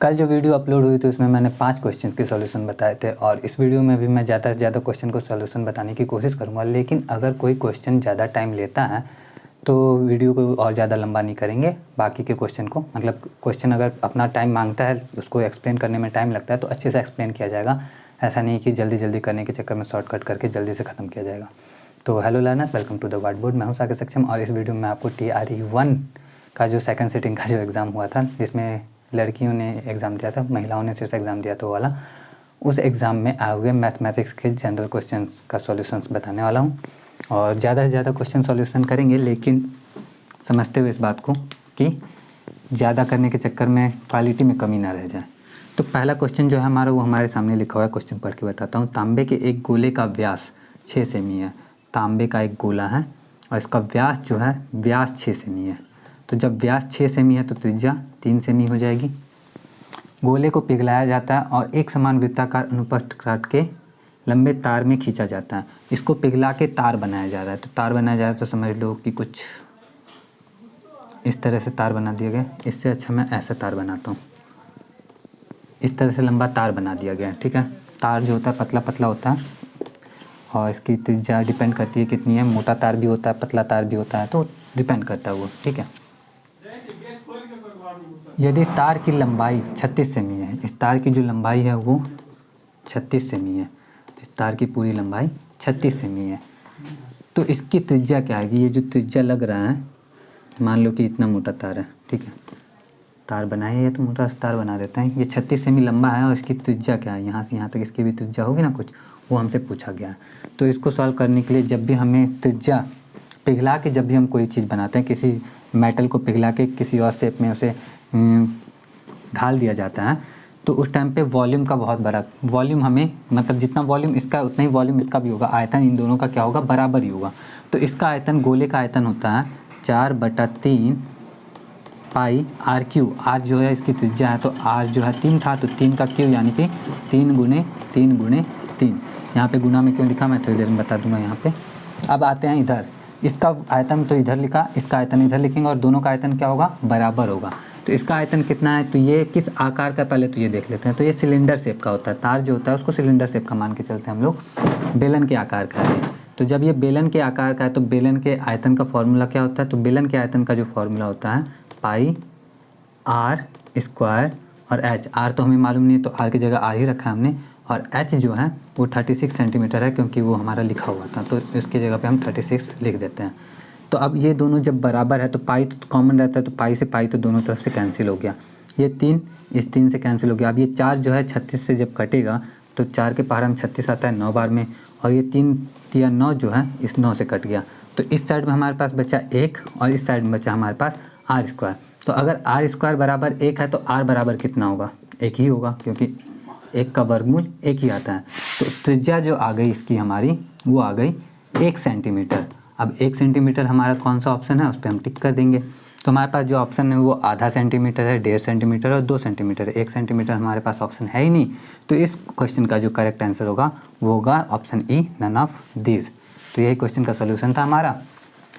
कल जो video upload हुई थी उसमें मैंने 5 क्वेश्चन के सॉल्यूशन बताए थे और इस वीडियो में भी मैं ज़्यादा से ज़्यादा क्वेश्चन को सॉल्यूशन बताने की कोशिश करूँगा। लेकिन अगर कोई क्वेश्चन ज़्यादा टाइम लेता है तो वीडियो को और ज़्यादा लंबा नहीं करेंगे। बाकी के क्वेश्चन को मतलब क्वेश्चन अगर अपना टाइम मांगता है, उसको एक्सप्लेन करने में टाइम लगता है तो अच्छे से एक्सप्लेन किया जाएगा। ऐसा नहीं कि जल्दी जल्दी करने के चक्कर में शॉर्टकट करके जल्दी से ख़त्म किया जाएगा। तो hello learners, welcome to the whiteboard. मैं हूं साकिर सक्षम और इस वीडियो में आपको TRE 1 का जो सेकंड सिटिंग का जो एग्ज़ाम हुआ था, जिसमें लड़कियों ने एग्ज़ाम दिया था, महिलाओं ने सिर्फ एग्ज़ाम दिया था वाला, उस एग्ज़ाम में आए हुए मैथमेटिक्स के जनरल क्वेश्चंस का सॉल्यूशंस बताने वाला हूं। और ज़्यादा से ज़्यादा क्वेश्चन सॉल्यूशन करेंगे, लेकिन समझते हुए इस बात को कि ज़्यादा करने के चक्कर में क्वालिटी में कमी ना रह जाए। तो पहला क्वेश्चन जो है हमारा, वो हमारे सामने लिखा हुआ है। क्वेश्चन पढ़ के बताता हूँ। तांबे के एक गोले का व्यास 6 सेमी है। तांबे का एक गोला है और इसका व्यास जो है, व्यास 6 सेमी है। तो जब व्यास 6 सेमी है तो त्रिज्या 3 सेमी हो जाएगी। गोले को पिघलाया जाता है और एक समान वृत्ताकार अनुप्रस्थ काट के लंबे तार में खींचा जाता है। इसको पिघला के तार बनाया जा रहा है। तो तार बनाया जा रहा है तो समझ लो कि कुछ इस तरह से तार बना दिया गया। इससे अच्छा मैं ऐसा तार बनाता हूँ। इस तरह से लंबा तार बना दिया गया है, ठीक है। तार जो होता है पतला पतला होता है और इसकी त्रिज्या डिपेंड करती है कितनी है। मोटा तार भी होता है, पतला तार भी होता है, तो डिपेंड करता है वो, ठीक है। यदि तार की लंबाई 36 सेमी है, इस तार की जो लंबाई है वो 36 सेमी है, इस तार की पूरी लंबाई 36 सेमी है, तो इसकी त्रिज्या क्या आएगी? ये जो त्रिज्या लग रहा है, मान लो कि इतना मोटा तार है, ठीक है। तार बनाए या तो मोटा सा तार बना देते हैं। ये 36 सेमी लंबा है और इसकी त्रिज्या क्या है? यहाँ से यहाँ तक इसकी भी त्रिज्या होगी ना कुछ, वो हमसे पूछा गया है। तो इसको सॉल्व करने के लिए जब भी हमें त्रिज्या पिघला के, जब भी हम कोई चीज़ बनाते हैं, किसी मेटल को पिघला के किसी और शेप में उसे ढाल दिया जाता है, तो उस टाइम पे वॉल्यूम का बहुत बड़ा वॉल्यूम हमें, मतलब जितना वॉल्यूम इसका उतना ही वॉल्यूम इसका भी होगा। आयतन इन दोनों का क्या होगा? बराबर ही होगा। तो इसका आयतन, गोले का आयतन होता है 4/3 पाई आर क्यू। आर जो है इसकी त्रिज्या है, तो आर जो है 3 था, तो 3 का क्यू यानी कि 3 गुणे 3 गुणे 3। यहाँ पे गुना में क्यों लिखा मैं थोड़ी देर में बता दूंगा यहाँ पे। अब आते हैं इधर, इसका आयतन तो इधर लिखा, इसका आयतन इधर लिखेंगे और दोनों का आयतन क्या होगा? बराबर होगा। तो इसका आयतन कितना है? तो ये किस आकार का, पहले तो ये देख लेते हैं। तो ये सिलेंडर शेप का होता है। तार जो होता है उसको सिलेंडर शेप का मान के चलते हैं हम लोग। बेलन के आकार का है। तो जब ये बेलन के आकार का है तो बेलन के आयतन का फॉर्मूला क्या होता है? तो बेलन के आयतन का जो फॉर्मूला होता है पाई आर स्क्वायर और एच। आर तो हमें मालूम नहीं है, तो आर की जगह आर ही रखा है हमने। और एच जो है वो 36 सेंटीमीटर है, क्योंकि वो हमारा लिखा हुआ था, तो इसकी जगह पे हम 36 लिख देते हैं। तो अब ये दोनों जब बराबर है तो पाई तो कॉमन रहता है, तो पाई से पाई तो दोनों तरफ से कैंसिल हो गया। ये 3 इस 3 से कैंसिल हो गया। अब ये 4 जो है 36 से जब कटेगा तो 4 के पहाड़ में 36 आता है 9 बार में, और ये 3 या 9 जो है इस 9 से कट गया। तो इस साइड में हमारे पास बचा 1 और इस साइड में बचा हमारे पास आर स्क्वायर। तो अगर आर स्क्वायर बराबर 1 है तो आर बराबर कितना होगा? 1 ही होगा, क्योंकि 1 का वर्गमूल 1 ही आता है। तो त्रिज्या जो आ गई इसकी हमारी, वो आ गई 1 सेंटीमीटर। अब 1 सेंटीमीटर हमारा कौन सा ऑप्शन है, उस पर हम टिक कर देंगे। तो हमारे पास जो ऑप्शन है वो आधा सेंटीमीटर है, 1.5 सेंटीमीटर और 2 सेंटीमीटर है। 1 सेंटीमीटर हमारे पास ऑप्शन है ही नहीं। तो इस क्वेश्चन का जो करेक्ट आंसर होगा वो होगा option E, none of this. तो यही क्वेश्चन का सोल्यूशन था हमारा।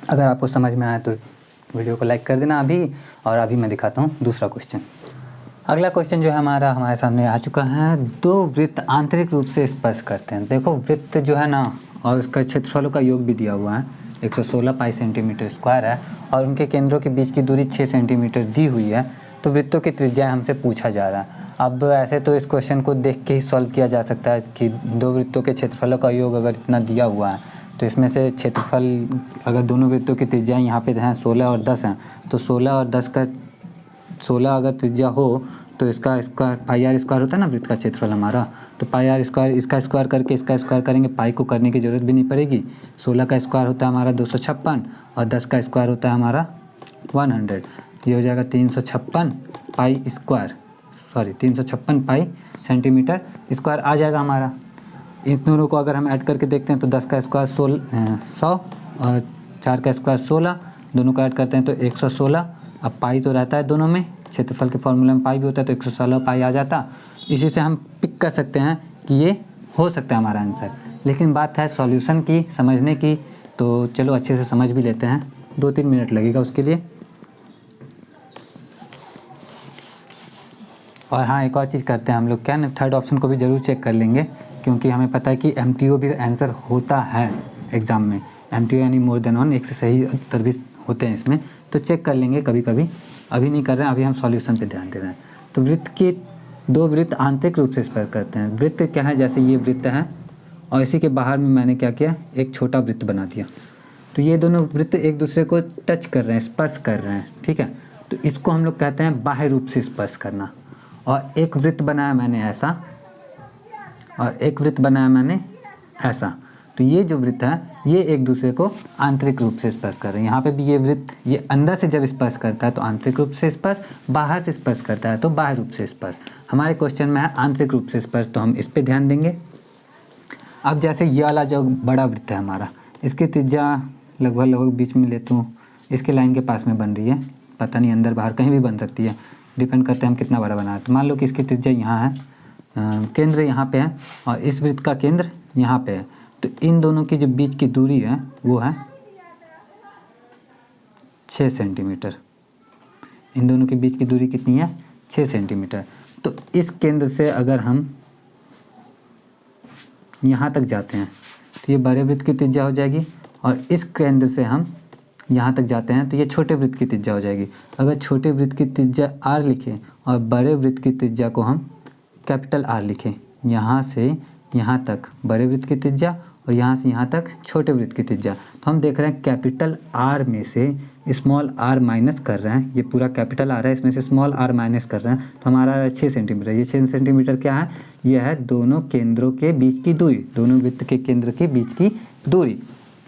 अगर आपको समझ में आया तो वीडियो को लाइक कर देना अभी। और अभी मैं दिखाता हूँ दूसरा क्वेश्चन। अगला क्वेश्चन जो है हमारे सामने आ चुका है। 2 वृत्त आंतरिक रूप से स्पर्श करते हैं। देखो वृत्त जो है ना, और उसका क्षेत्रफलों का योग भी दिया हुआ है, 116 पाई सेंटीमीटर स्क्वायर है, और उनके केंद्रों के बीच की दूरी 6 सेंटीमीटर दी हुई है। तो वृत्तों की त्रिज्या हमसे पूछा जा रहा है। अब ऐसे तो इस क्वेश्चन को देख के ही सॉल्व किया जा सकता है कि 2 वृत्तों के क्षेत्रफलों का योग अगर इतना दिया हुआ है तो इसमें से क्षेत्रफल, अगर दोनों वृत्तों की त्रिज्या यहाँ पे हैं 16 और 10 हैं, तो 16 और 10 का 16 अगर त्रिज्या हो तो इसका स्क्वायर पाई आर स्क्वायर होता है ना वृत्त का क्षेत्रफल हमारा। तो पाई आर स्क्वायर, इसका स्क्वायर करके इसका स्क्वायर करेंगे, पाई को करने की ज़रूरत भी नहीं पड़ेगी। 16 का स्क्वायर होता है हमारा 256 और 10 का स्क्वायर होता है हमारा 100। ये हो जाएगा 356 pi square, 356 pi centimetre square आ जाएगा हमारा। इन दोनों को अगर हम ऐड करके देखते हैं तो 10 का स्क्वायर 100 और 4 का स्क्वायर 16, दोनों को ऐड करते हैं तो 116। अब पाई तो रहता है दोनों में, क्षेत्रफल के फॉर्मूले में पाई भी होता है, तो 116 पाई आ जाता। इसी से हम पिक कर सकते हैं कि ये हो सकता है हमारा आंसर। लेकिन बात है सॉल्यूशन की, समझने की, तो चलो अच्छे से समझ भी लेते हैं। 2-3 मिनट लगेगा उसके लिए। और हाँ, एक और चीज़ करते हैं हम लोग, क्या ना, थर्ड ऑप्शन को भी ज़रूर चेक कर लेंगे, क्योंकि हमें पता है कि MTO भी आंसर होता है एग्ज़ाम में। MTO यानी मोर देन वन, एक से सही उत्तर भी होते हैं इसमें, तो चेक कर लेंगे कभी कभी। अभी नहीं कर रहे हैं, अभी हम सॉल्यूशन पे ध्यान दे रहे हैं। तो वृत्त के दो वृत्त आंतरिक रूप से स्पर्श करते हैं। वृत्त क्या है, जैसे ये वृत्त है और इसी के बाहर में मैंने क्या किया, एक छोटा वृत्त बना दिया। तो ये दोनों वृत्त एक दूसरे को टच कर रहे हैं, स्पर्श कर रहे हैं, ठीक है। तो इसको हम लोग कहते हैं बाह्य रूप से स्पर्श करना। और एक वृत्त बनाया मैंने ऐसा, और एक वृत्त बनाया मैंने ऐसा। तो ये जो वृत्त है ये एक दूसरे को आंतरिक रूप से स्पर्श कर रहे हैं। यहाँ पे भी ये वृत्त, ये अंदर से जब स्पर्श करता है तो आंतरिक रूप से स्पर्श, बाहर से स्पर्श करता है तो बाह्य रूप से स्पर्श। हमारे क्वेश्चन में है आंतरिक रूप से स्पर्श, तो हम इस पर ध्यान देंगे। अब जैसे ये वाला जो बड़ा वृत्त है हमारा, इसकी त्रिज्या लगभग बीच में लेता हूँ, इसके लाइन के पास में बन रही है, पता नहीं अंदर बाहर कहीं भी बन सकती है, डिपेंड करते हैं हम कितना बड़ा बना है। तो मान लो कि इसकी त्रिज्या यहाँ है, केंद्र यहाँ पे है और इस वृत्त का केंद्र यहाँ पे है। तो इन दोनों की जो बीच की दूरी है वो है 6 सेंटीमीटर। इन दोनों के बीच की दूरी कितनी है, 6 सेंटीमीटर। तो इस केंद्र से अगर हम यहाँ तक जाते हैं तो ये बड़े वृत्त की त्रिज्या हो जाएगी, और इस केंद्र से हम यहाँ तक जाते हैं तो ये छोटे वृत्त की त्रिज्या हो जाएगी। अगर छोटे वृत्त की त्रिज्या R लिखें और बड़े वृत्त की त्रिज्या को हम कैपिटल R लिखें, यहाँ से यहाँ तक बड़े वृत्त की त्रिज्या और यहाँ से यहाँ तक छोटे वृत्त की त्रिज्या, तो हम देख रहे हैं कैपिटल R में से स्मॉल r माइनस कर रहे हैं। ये पूरा कैपिटल R है, इसमें से स्मॉल r माइनस कर रहे हैं, तो हमारा 6 सेंटीमीटर। ये 6 सेंटीमीटर क्या है, ये है दोनों केंद्रों के बीच की दूरी, दोनों वृत्त के केंद्र के बीच की दूरी।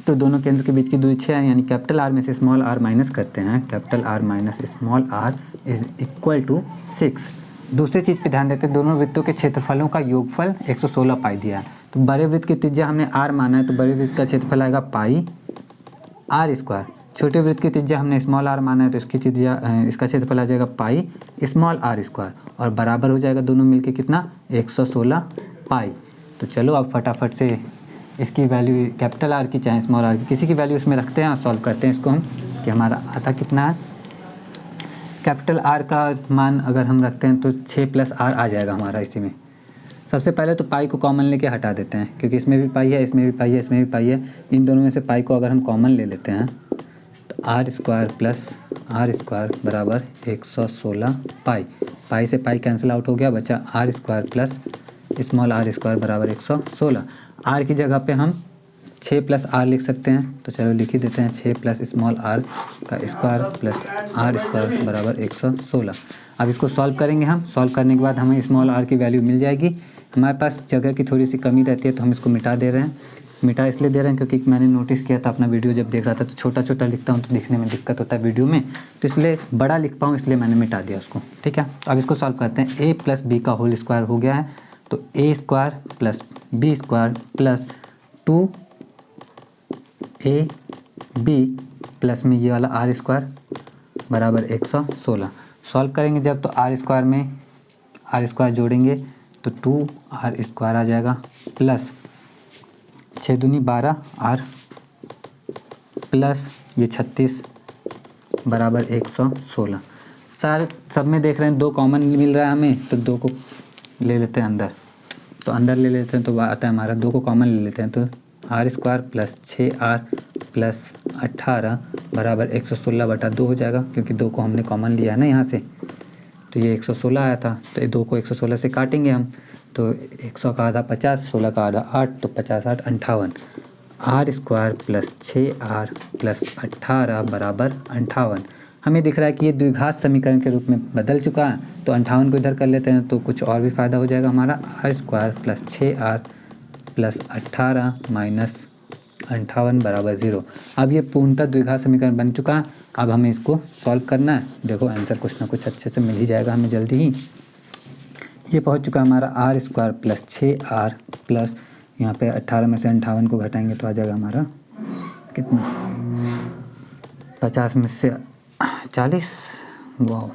तो दोनों केंद्र के बीच की दूरी 6 है, यानी कैपिटल R में से स्मॉल r माइनस करते हैं, capital R minus small r is equal to 6। दूसरी चीज़ पे ध्यान देते हैं, दोनों वृत्तों के क्षेत्रफलों का योगफल 116 पाई दिया है। तो बड़े वृत्त की त्रिज्या हमने r माना है, तो बड़े वृत्त का क्षेत्रफल आएगा पाई r स्क्वायर। छोटे वृत्त की त्रिज्या हमने स्मॉल r माना है, तो इसकी त्रिज्या, इसका क्षेत्रफल आ जाएगा पाई स्मॉल r स्क्वायर, और बराबर हो जाएगा दोनों मिलके कितना, 116 पाई। तो चलो अब फटाफट से इसकी वैल्यू कैपिटल R की चाहे स्मॉल r की, किसी की वैल्यू इसमें रखते हैं और सॉल्व करते हैं इसको हम, कि हमारा आता कितना है। कैपिटल R का मान अगर हम रखते हैं तो 6 + r आ जाएगा हमारा इसी में। सबसे पहले तो पाई को कॉमन लेके हटा देते हैं, क्योंकि इसमें भी पाई है, इसमें भी पाई है, इसमें भी पाई है। इन दोनों में से पाई को अगर हम कॉमन ले लेते हैं तो r square plus r square बराबर 116 पाई। पाई से पाई कैंसिल आउट हो गया, बचा r square plus small r square बराबर 116। r की जगह पे हम 6 + r लिख सकते हैं, तो चलो लिख ही देते हैं, 6 + स्मॉल r का स्क्वायर प्लस r स्क्वायर बराबर 116। अब इसको सॉल्व करेंगे हम, सॉल्व करने के बाद हमें स्मॉल r की वैल्यू मिल जाएगी। हमारे पास जगह की थोड़ी सी कमी रहती है तो हम इसको मिटा दे रहे हैं। मिटा इसलिए दे रहे हैं क्योंकि मैंने नोटिस किया था, अपना वीडियो जब देख रहा था तो छोटा छोटा लिखता हूँ तो दिखने में दिक्कत होता है वीडियो में, तो इसलिए बड़ा लिख पाऊँ इसलिए मैंने मिटा दिया उसको, ठीक है। अब इसको सॉल्व करते हैं। a + b का होल स्क्वायर हो गया है, तो a square plus b square plus 2ab plus में ये वाला r स्क्वायर बराबर 116। सॉल्व करेंगे जब तो r स्क्वायर में r स्क्वायर जोड़ेंगे तो 2r स्क्वायर आ जाएगा, प्लस 6 दूनी 12 r प्लस ये 36 बराबर 116। सब में देख रहे हैं 2 कॉमन मिल रहा है हमें, तो 2 को ले लेते हैं अंदर, तो अंदर ले लेते हैं तो आता है हमारा 2 को कॉमन ले लेते हैं, तो r square plus 6r plus 18 बराबर 116/2 हो जाएगा, क्योंकि 2 को हमने कॉमन लिया है ना यहाँ से, तो ये 116 आया था, तो ये 2 को 116 से काटेंगे हम, तो 100 का आधा 50, 16 का आधा 8, तो 50 8 58। r square plus 6r plus 18 बराबर 58। हमें दिख रहा है कि ये द्विघात समीकरण के रूप में बदल चुका है, तो 58 को इधर कर लेते हैं तो कुछ और भी फ़ायदा हो जाएगा हमारा। r square plus 6r plus 18 minus 58 बराबर 0। अब ये पूर्णतः द्विघात समीकरण बन चुका है। अब हमें इसको सॉल्व करना है। देखो आंसर कुछ ना कुछ अच्छे से मिल ही जाएगा हमें जल्दी ही। ये पहुंच चुका है हमारा r square plus 6r plus यहाँ पे 18 में से 58 को घटाएंगे तो आ जाएगा हमारा कितना, 50 में से 40। वाह,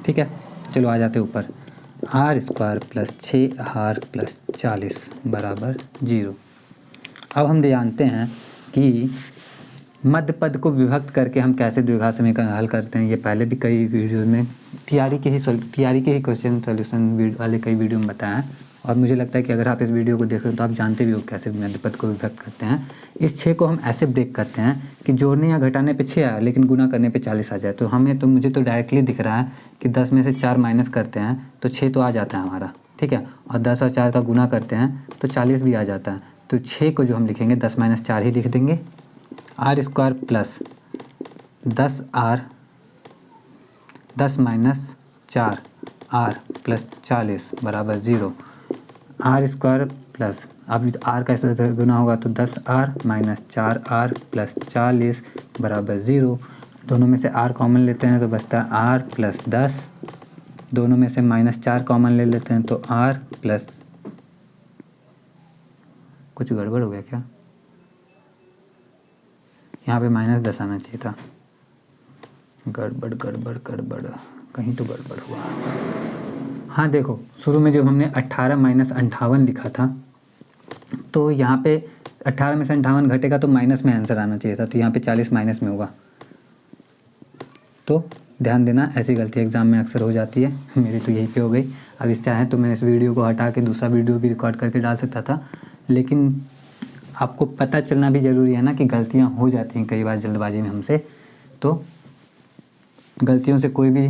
ठीक है, चलो आ जाते ऊपर। r square plus 6r plus 40 बराबर 0। अब हम जानते हैं कि मध्य पद को विभक्त करके हम कैसे द्विघात समीकरण हल करते हैं, ये पहले भी कई वीडियो में टीआरई के ही क्वेश्चन सॉल्यूशन वाले कई वीडियो में बताया है। और मुझे लगता है कि अगर आप इस वीडियो को देख रहे हो तो आप जानते भी हो कैसे मध्य पद को विभक्त करते हैं। इस 6 को हम ऐसे ब्रेक करते हैं कि जोड़ने या घटाने पे 6 आए लेकिन गुना करने पे 40 आ जाए। तो मुझे तो डायरेक्टली दिख रहा है कि 10 में से 4 माइनस करते हैं तो 6 तो आ जाता है हमारा, ठीक है। और 10 और 4 का गुना करते हैं तो 40 भी आ जाता है। तो 6 को जो हम लिखेंगे 10 - 4 ही लिख देंगे। r² plus 10r 10 - 4 r plus 40 बराबर 0। r² प्लस अब r का इस गुना होगा तो 10r - 4r प्लस 40 बराबर 0। दोनों में से r कॉमन लेते हैं तो बचता है r प्लस 10। दोनों में से -4 कॉमन ले लेते हैं तो r प्लस, कुछ गड़बड़ हो गया क्या, यहाँ पे -10 आना चाहिए था। गड़बड़ कहीं तो गड़बड़ हुआ। हाँ देखो, शुरू में जब हमने 18 - 58 लिखा था तो यहाँ पे 18 में से 58 घटेगा तो माइनस में आंसर आना चाहिए था, तो यहाँ पे 40 माइनस में होगा। तो ध्यान देना, ऐसी गलती एग्ज़ाम में अक्सर हो जाती है। मेरी तो यहीं पे हो गई। अब इस चाहे तो मैं इस वीडियो को हटा के दूसरा वीडियो भी रिकॉर्ड करके डाल सकता था, लेकिन आपको पता चलना भी ज़रूरी है ना कि गलतियाँ हो जाती हैं कई बार जल्दबाजी में हमसे। तो गलतियों से कोई भी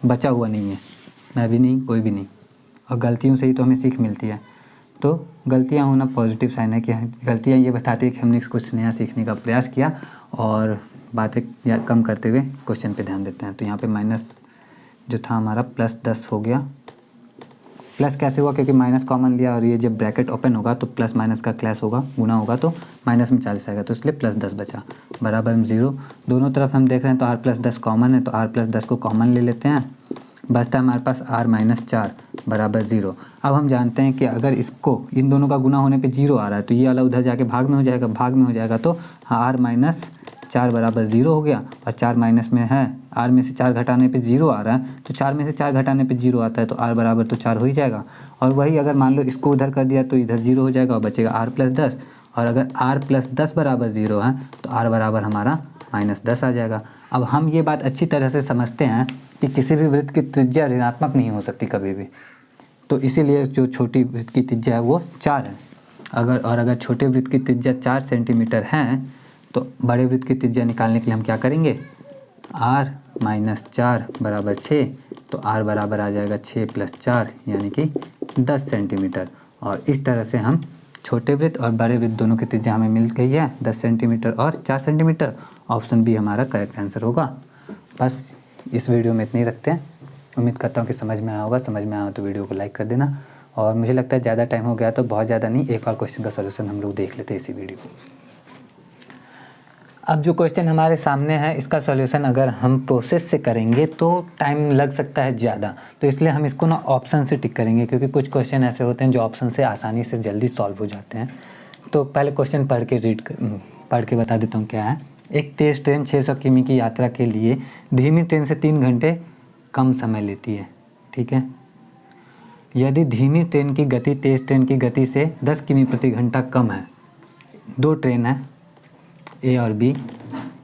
बचा हुआ नहीं है, मैं भी नहीं, कोई भी नहीं। और गलतियों से ही तो हमें सीख मिलती है। तो गलतियाँ होना पॉजिटिव साइन है कि गलतियाँ ये बताती है कि हमने कुछ नया सीखने का प्रयास किया और बातें या कम करते हुए क्वेश्चन पे ध्यान देते हैं। तो यहाँ पे माइनस जो था हमारा +10 हो गया। प्लस कैसे हुआ, क्योंकि माइनस कॉमन लिया और ये जब ब्रैकेट ओपन होगा तो प्लस माइनस का क्लैश होगा, गुना होगा तो माइनस में 40 आएगा, तो इसलिए +10 बचा बराबर में 0। दोनों तरफ हम देख रहे हैं तो r+10 कॉमन है, तो r+10 को कॉमन ले लेते हैं। बचता है हमारे पास r - 4 बराबर 0। अब हम जानते हैं कि अगर इसको इन दोनों का गुना होने पे 0 आ रहा है तो ये वाला उधर जाके भाग में हो जाएगा, तो r - 4 बराबर 0 हो गया। और 4 माइनस में है, r में से 4 घटाने पे 0 आ रहा है, तो 4 में से 4 घटाने पे 0 आता है, तो r बराबर तो 4 हो ही जाएगा। और वही अगर मान लो इसको उधर कर दिया तो इधर 0 हो जाएगा और बचेगा r+10। और अगर r+10 बराबर 0 है तो r बराबर हमारा -10 आ जाएगा। अब हम ये बात अच्छी तरह से समझते हैं कि किसी भी वृत्त की त्रिज्या ऋणात्मक नहीं हो सकती कभी भी। तो इसीलिए जो छोटी वृत्त की त्रिज्या है वो 4 है। अगर छोटे वृत्त की त्रिज्या 4 सेंटीमीटर है तो बड़े वृत्त की त्रिज्या निकालने के लिए हम क्या करेंगे, r - 4 बराबर 6, तो r बराबर आ जाएगा 6 + 4 यानी कि 10 सेंटीमीटर। और इस तरह से हम छोटे वृत्त और बड़े वृत्त दोनों की त्रिज्या हमें मिल गई है 10 सेंटीमीटर और 4 सेंटीमीटर। ऑप्शन बी हमारा करेक्ट आंसर होगा। बस इस वीडियो में इतनी रखते हैं। उम्मीद करता हूँ कि समझ में आया होगा। समझ में आया हो तो वीडियो को लाइक कर देना। और मुझे लगता है ज़्यादा टाइम हो गया तो बहुत ज़्यादा नहीं, एक और क्वेश्चन का सॉल्यूशन हम लोग देख लेते हैं इसी वीडियो को। अब जो क्वेश्चन हमारे सामने है इसका सॉल्यूशन अगर हम प्रोसेस से करेंगे तो टाइम लग सकता है ज़्यादा, तो इसलिए हम इसको ना ऑप्शन से टिक करेंगे, क्योंकि कुछ क्वेश्चन ऐसे होते हैं जो ऑप्शन से आसानी से जल्दी सॉल्व हो जाते हैं। तो पहले क्वेश्चन पढ़ के बता देता हूँ क्या है। एक तेज़ ट्रेन 600 किमी की यात्रा के लिए धीमी ट्रेन से 3 घंटे कम समय लेती है, ठीक है। यदि धीमी ट्रेन की गति तेज़ ट्रेन की गति से 10 किमी प्रति घंटा कम है, दो ट्रेन है ए और बी,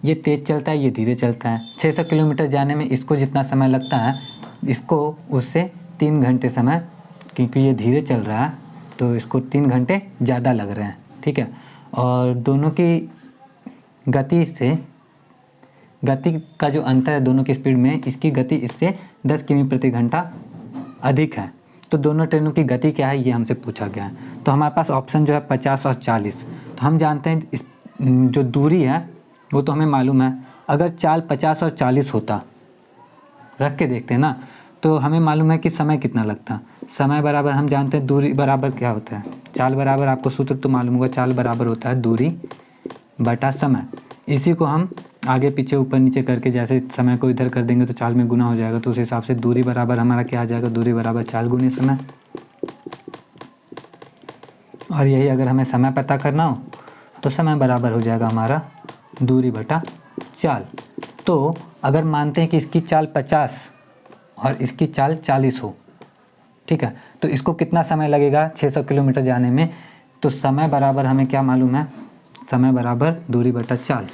ये तेज़ चलता है ये धीरे चलता है, 600 किलोमीटर जाने में इसको जितना समय लगता है इसको उससे 3 घंटे समय, क्योंकि ये धीरे चल रहा है तो इसको 3 घंटे ज़्यादा लग रहे हैं, ठीक है। और दोनों की गति का जो अंतर है दोनों की स्पीड में, इसकी गति इससे 10 किमी प्रति घंटा अधिक है। तो दोनों ट्रेनों की गति क्या है ये हमसे पूछा गया है। तो हमारे पास ऑप्शन जो है 50 और 40। तो हम जानते हैं इस जो दूरी है वो तो हमें मालूम है। अगर चाल 50 और 40 होता, रख के देखते हैं ना, तो हमें मालूम है कि समय कितना लगता। समय बराबर हम जानते हैं दूरी बराबर क्या होता है, चाल बराबर, आपको सूत्र तो मालूम होगा, चाल बराबर होता है दूरी बटा समय। इसी को हम आगे पीछे ऊपर नीचे करके जैसे समय को इधर कर देंगे तो चाल में गुना हो जाएगा, तो उस हिसाब से दूरी बराबर हमारा क्या आ जाएगा, दूरी बराबर चाल गुने समय। और यही अगर हमें समय पता करना हो तो समय बराबर हो जाएगा हमारा दूरी बटा चाल। तो अगर मानते हैं कि इसकी चाल 50 और इसकी चाल 40 हो, ठीक है, तो इसको कितना समय लगेगा 600 किलोमीटर जाने में, तो समय बराबर हमें क्या मालूम है, समय बराबर दूरी बटा चाल।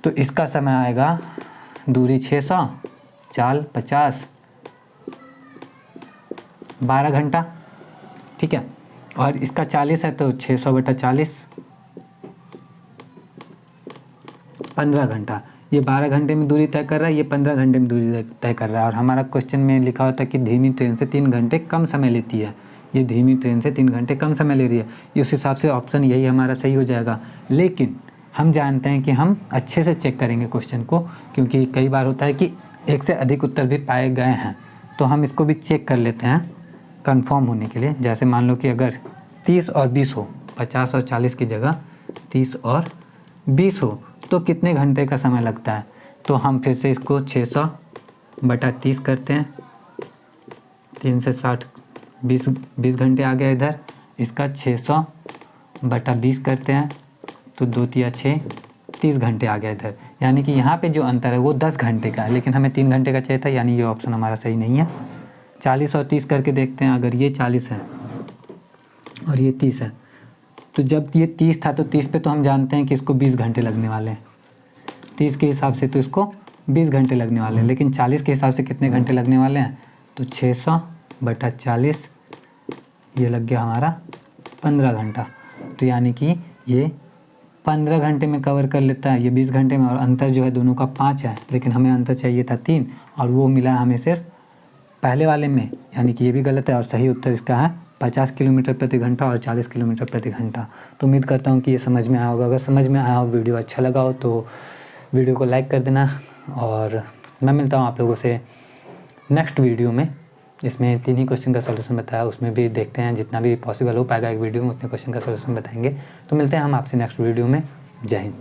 तो इसका समय आएगा दूरी 600, चाल 50, 12 घंटा, ठीक है। और इसका 40 है तो 600/40, 15 घंटा। ये 12 घंटे में दूरी तय कर रहा है, ये 15 घंटे में दूरी तय कर रहा है। और हमारा क्वेश्चन में लिखा होता है कि धीमी ट्रेन से 3 घंटे कम समय लेती है, ये धीमी ट्रेन से 3 घंटे कम समय ले रही है। उस हिसाब से ऑप्शन यही हमारा सही हो जाएगा। लेकिन हम जानते हैं कि हम अच्छे से चेक करेंगे क्वेश्चन को, क्योंकि कई बार होता है कि एक से अधिक उत्तर भी पाए गए हैं, तो हम इसको भी चेक कर लेते हैं कंफर्म होने के लिए। जैसे मान लो कि अगर 30 और 20 हो, 50 और 40 की जगह 30 और 20 हो, तो कितने घंटे का समय लगता है। तो हम फिर से इसको 600/30 करते हैं, 3 से 60, 20 घंटे आ गया इधर। इसका 600/20 करते हैं तो 2 तिया 6, 30 घंटे आ गया इधर। यानी कि यहाँ पे जो अंतर है वो 10 घंटे का है, लेकिन हमें 3 घंटे का चाहिए था, यानी ये ऑप्शन हमारा सही नहीं है। 40 और 30 करके देखते हैं। अगर ये 40 है और ये 30 है, तो जब ये 30 था तो 30 पे तो हम जानते हैं कि इसको 20 घंटे लगने वाले हैं, 30 के हिसाब से तो इसको 20 घंटे लगने वाले हैं। लेकिन 40 के हिसाब से कितने घंटे लगने वाले हैं, तो 600/40, ये लग गया हमारा 15 घंटा। तो यानी कि ये 15 घंटे में कवर कर लेता है, ये 20 घंटे में। और अंतर जो है दोनों का 5 है, लेकिन हमें अंतर चाहिए था 3, और वो मिला हमें सिर्फ पहले वाले में। यानी कि ये भी गलत है और सही उत्तर इसका है 50 किलोमीटर प्रति घंटा और 40 किलोमीटर प्रति घंटा। तो उम्मीद करता हूँ कि ये समझ में आया होगा। अगर समझ में आया हो, वीडियो अच्छा लगा हो, तो वीडियो को लाइक कर देना। और मैं मिलता हूँ आप लोगों से नेक्स्ट वीडियो में। इसमें 3 ही क्वेश्चन का सलूशन बताया, उसमें भी देखते हैं जितना भी पॉसिबल हो पाएगा एक वीडियो में उतने क्वेश्चन का सलूशन बताएंगे। तो मिलते हैं हम आपसे नेक्स्ट वीडियो में। जय हिंद।